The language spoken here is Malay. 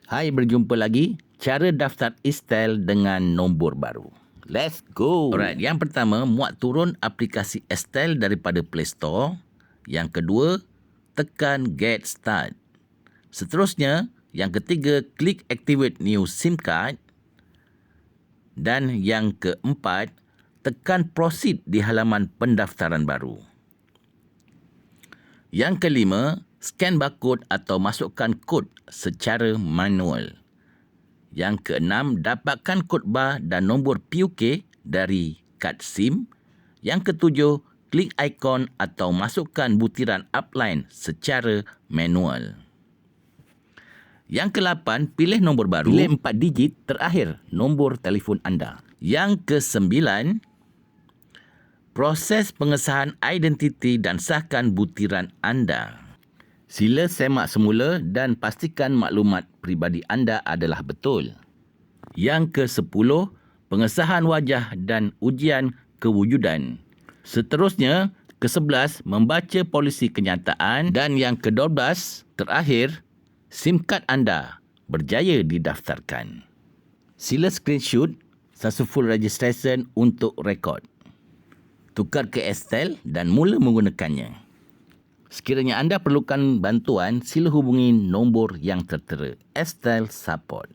Hai, berjumpa lagi. Cara daftar Estel dengan nombor baru. Let's go. Alright, yang pertama, muat turun aplikasi Estel daripada Play Store. Yang kedua, tekan Get Start. Seterusnya, yang ketiga, klik Activate New SIM Card. Dan yang keempat, tekan Proceed di halaman pendaftaran baru. Yang kelima, scan barcode atau masukkan kod secara manual. Yang keenam, dapatkan kod bar dan nombor PUK dari kad SIM. Yang ketujuh, klik ikon atau masukkan butiran upline secara manual. Yang ke-8, pilih nombor baru. Pilih 4 digit terakhir nombor telefon anda. Yang ke-9, proses pengesahan identiti dan sahkan butiran anda. Sila semak semula dan pastikan maklumat peribadi anda adalah betul. Yang ke-10, pengesahan wajah dan ujian kewujudan. Seterusnya, ke-11, membaca polisi kenyataan. Dan yang ke-12, terakhir, SIM card anda berjaya didaftarkan. Sila screenshot satu full registration untuk rekod. Tukar ke Estel dan mula menggunakannya. Sekiranya anda perlukan bantuan, sila hubungi nombor yang tertera. Estel Support.